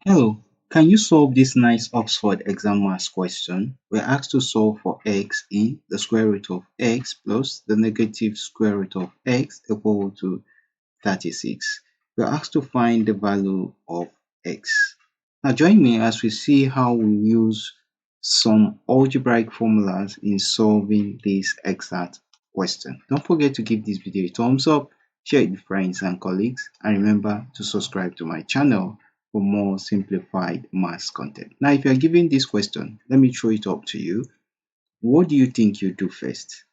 Hello, can you solve this nice Oxford exam maths question? We're asked to solve for x in the square root of x plus the negative square root of x equal to 36. We're asked to find the value of x. Now join me as we see how we use some algebraic formulas in solving this exact question. Don't forget to give this video a thumbs up, share it with friends and colleagues, and remember to subscribe to my channel for more simplified maths content. Now, if you're given this question, let me throw it up to you. What do you think you do first?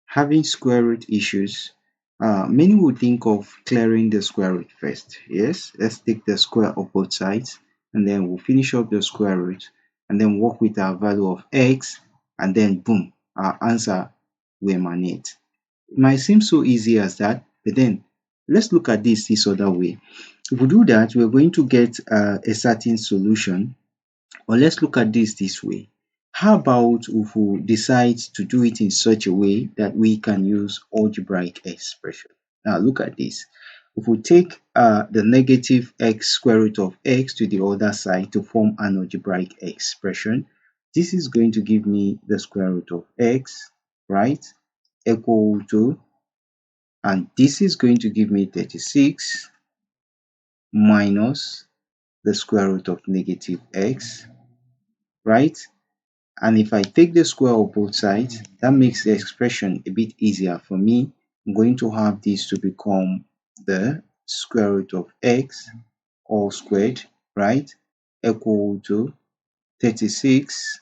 Having square root issues, many would think of clearing the square root first. Yes, let's take the square of both sides and then we'll finish up the square root and then work with our value of x, and then boom, our answer will emanate. It might seem so easy as that, but then let's look at this other way. If we do that, we're going to get a certain solution. Or let's look at this way. How about if we decide to do it in such a way that we can use algebraic expression? Now look at this. If we take the negative x square root of x to the other side to form an algebraic expression, this is going to give me the square root of x, right, equal to, and this is going to give me 36 minus the square root of negative x, right? And if I take the square of both sides, that makes the expression a bit easier for me. I'm going to have this to become the square root of x all squared, right, equal to 36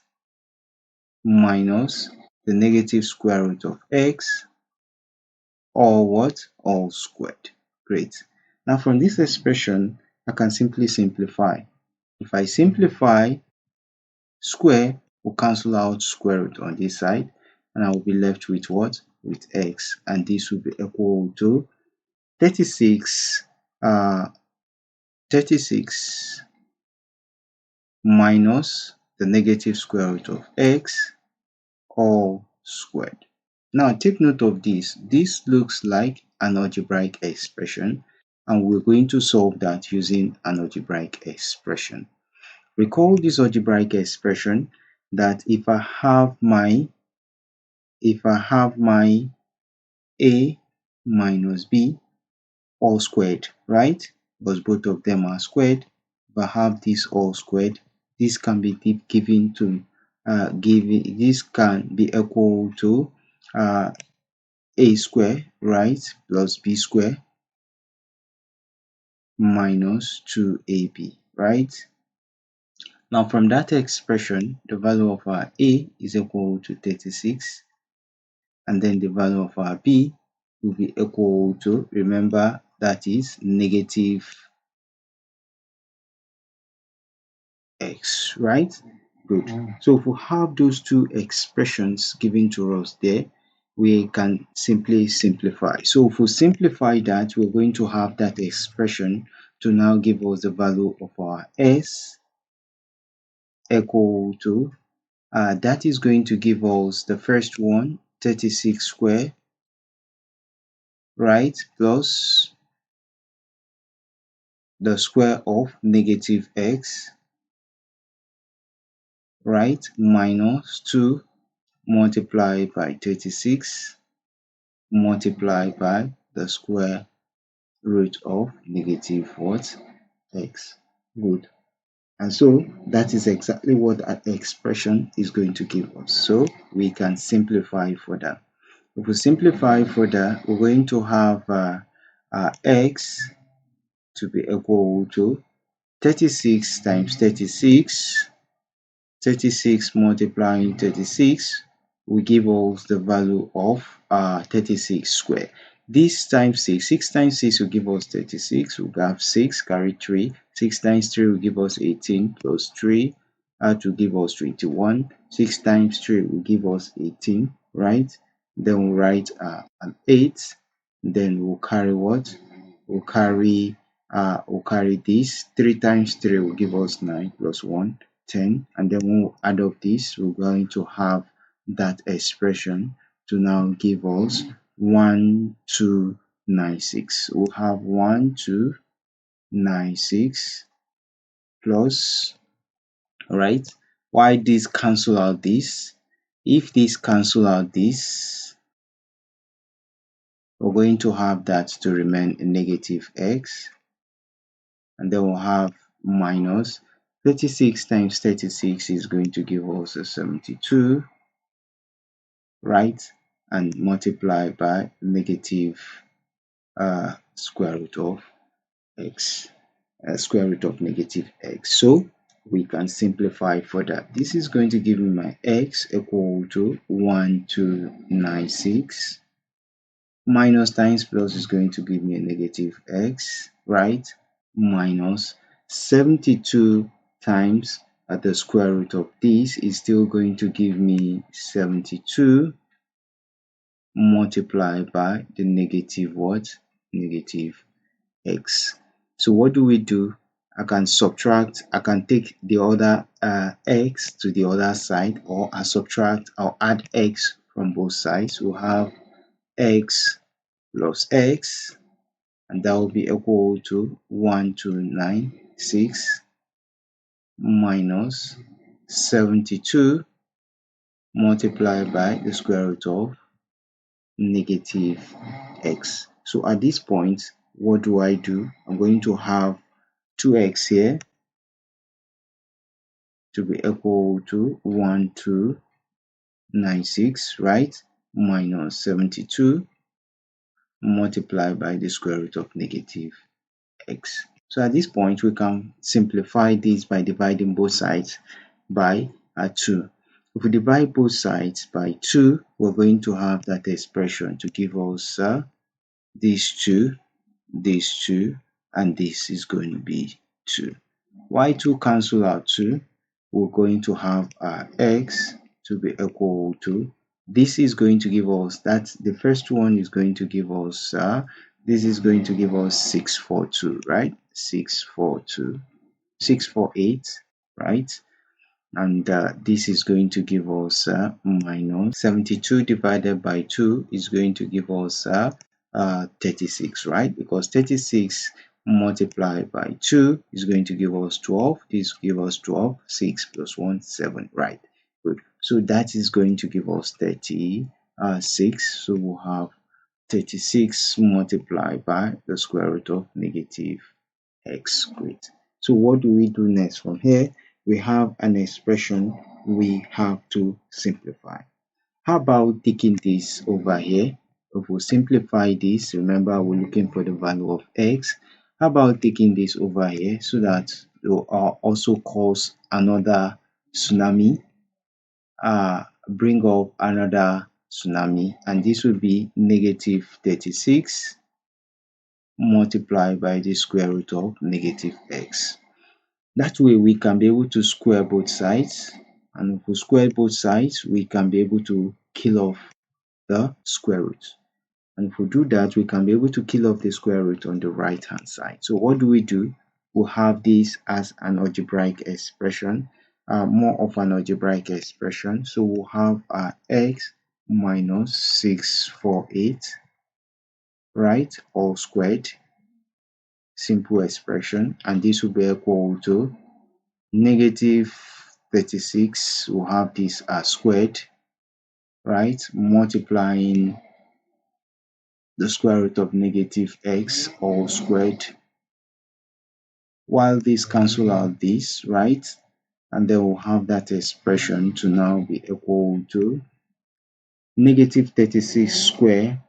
minus the negative square root of x all what? All squared. Great. Now from this expression, I can simply simplify. If I simplify, square will cancel out square root on this side, and I will be left with what? With x, and this will be equal to 36 36 minus the negative square root of x all squared. Now take note of this. This looks like an algebraic expression, and we're going to solve that using an algebraic expression. Recall this algebraic expression that if I have my a minus b all squared, right? Because both of them are squared. If I have this all squared, this can be given to this can be equal to a square, right, plus b square minus 2ab, right? Now from that expression, the value of our a is equal to 36, and then the value of our b will be equal to, remember, that is negative x, right? Good. So if we have those two expressions given to us there, we can simply simplify. So if we simplify that, we're going to have that expression to now give us the value of our s equal to, that is going to give us the first one, 36 square, right, plus the square of negative x, right, minus 2 multiplied by 36 multiplied by the square root of negative what? X. Good. And so that is exactly what that expression is going to give us. So we can simplify further. If we simplify further, we're going to have x to be equal to 36 times 36. 36 multiplying 36 will give us the value of 36 square. This times 6, 6 times 6 will give us 36. We'll have 6 carry 3. 6 times 3 will give us 18 plus 3 to give us 21. 6 times 3 will give us 18, right? Then we'll write an 8. Then we'll carry what? We'll carry this. 3 times 3 will give us 9 plus 1. 10, and then when we add up this, we're going to have that expression to now give us 1296. We'll have 1296 plus, right? Why this cancel out this? If this cancel out this, we're going to have that to remain a negative x, and then we'll have minus 36 times 36 is going to give us a 72, right? And multiply by negative square root of x, square root of negative x. So we can simplify further. This is going to give me my x equal to 1296, minus times plus is going to give me a negative x, right? Minus 72 times at the square root of this is still going to give me 72, multiplied by the negative what? Negative x. So what do we do? I can subtract, I can take the other x to the other side, or I'll add x from both sides. We'll have x plus x, and that will be equal to 1296 minus 72 multiplied by the square root of negative x. So at this point, what do? I'm going to have 2x here to be equal to 1296, right? Minus 72 multiplied by the square root of negative x. So at this point, we can simplify this by dividing both sides by 2. If we divide both sides by 2, we're going to have that expression to give us these two, and this is going to be 2. Why 2 cancel out 2? We're going to have x to be equal to, this is going to give us, that the first one is going to give us, this is going to give us 642, right? 642, 648, right? And this is going to give us minus 72 divided by 2 is going to give us 36, right? Because 36 multiplied by 2 is going to give us 12. This will give us 12. 6 plus 1, 7, right? Good. So that is going to give us 36. So we'll have 36 multiplied by the square root of negative x. Great. So what do we do next? From here, we have an expression we have to simplify. How about taking this over here? If we simplify this, remember we're looking for the value of x. How about taking this over here so that it will also cause another tsunami, bring up another tsunami, and this will be negative 36 multiplied by the square root of negative x. That way we can be able to square both sides, and if we square both sides, we can be able to kill off the square root. And if we do that, we can be able to kill off the square root on the right hand side. So what do? We'll have this as an algebraic expression, more of an algebraic expression. So we'll have x minus 648, right, all squared, simple expression, and this will be equal to negative 36. We'll have this as squared, right, multiplying the square root of negative x all squared, while this cancel out this, right, and then we'll have that expression to now be equal to negative 36 square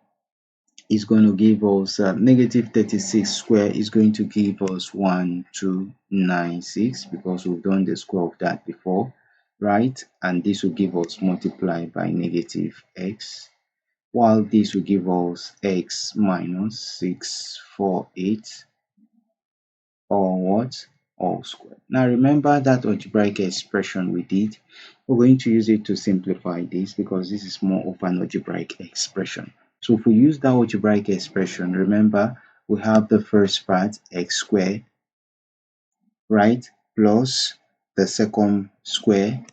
is going to give us negative 36 square is going to give us 1296, because we've done the square of that before, right? And this will give us multiplied by negative x, while this will give us x minus 648 or what? All squared. Now remember that algebraic expression we did. We're going to use it to simplify this because this is more of an algebraic expression. So if we use that algebraic expression, remember we have the first part x squared, right, plus the second square,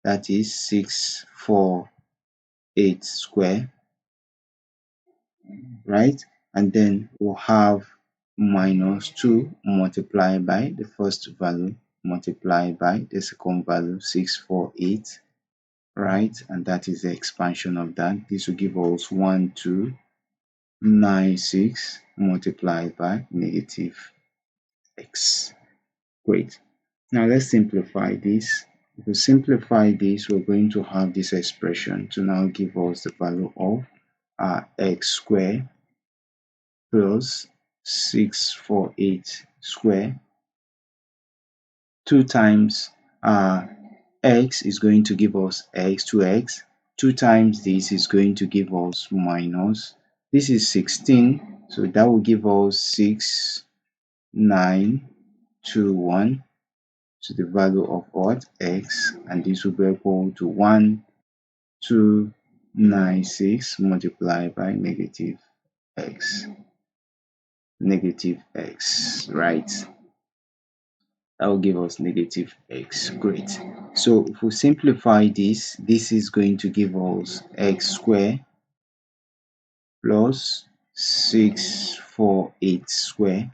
that is 648 square, right, and then we'll have minus 2 multiplied by the first value multiplied by the second value 648, right? And that is the expansion of that. This will give us 1296 multiplied by negative x. Great. Now let's simplify this. If we simplify this, we're going to have this expression to now give us the value of x squared plus 648 square. 2 times x is going to give us x, 2x. 2 times this is going to give us minus. This is 16, so that will give us 6921 to the value of what? X, and this will be equal to 1296 multiplied by negative x. Negative x, right? That will give us negative x. Great. So if we simplify this, this is going to give us x squared plus 648 square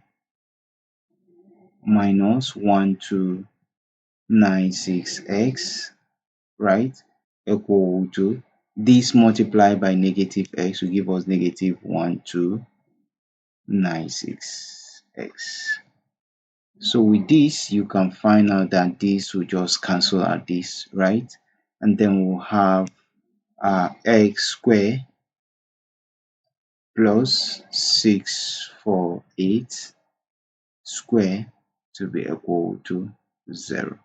minus 1296x, right, equal to this multiplied by negative x will give us negative 1296x. So with this, you can find out that this will just cancel out this, right? And then we'll have x squared plus 648 square to be equal to 0.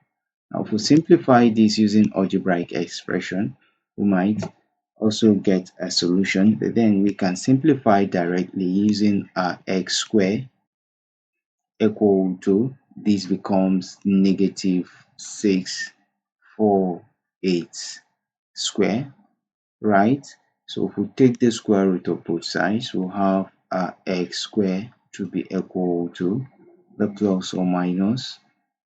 Now, if we simplify this using algebraic expression, we might also get a solution, but then we can simplify directly using x squared equal to, this becomes negative 648 square, right? So if we take the square root of both sides, we'll have x squared to be equal to the plus or minus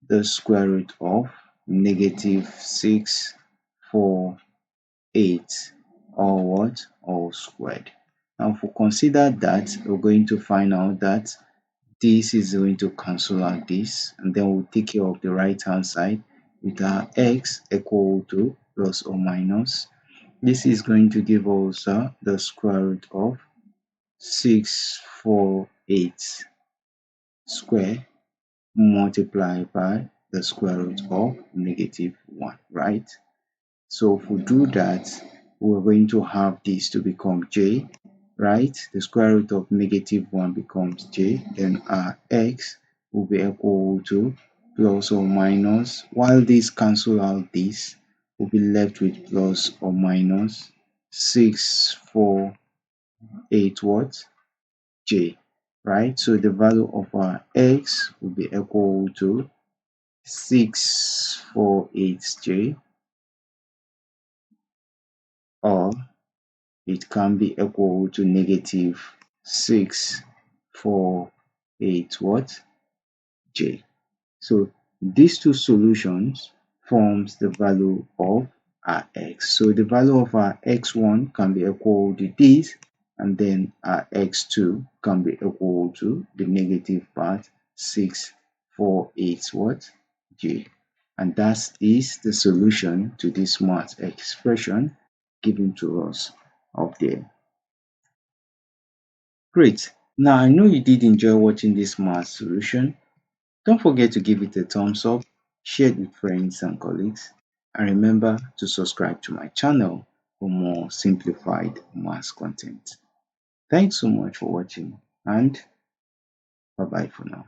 the square root of negative 648, or what? All squared. Now if we consider that, we're going to find out that this is going to cancel out this, and then we'll take care of the right hand side with our x equal to plus or minus. This is going to give us the square root of 648 square multiplied by the square root of negative 1, right? So if we do that, we're going to have this to become j, right? The square root of negative 1 becomes j, then our x will be equal to plus or minus. While this cancel out this, we'll be left with plus or minus 648 what? J, right? So the value of our x will be equal to 648j, or it can be equal to negative 648 what? J. So these two solutions forms the value of our x. So the value of our x1 can be equal to this, and then our x2 can be equal to the negative part 648 what? J. And that is the solution to this math expression given to us up there. Great. Now I know you did enjoy watching this math solution. Don't forget to give it a thumbs up, share it with friends and colleagues, and remember to subscribe to my channel for more simplified math content. Thanks so much for watching, and bye bye for now.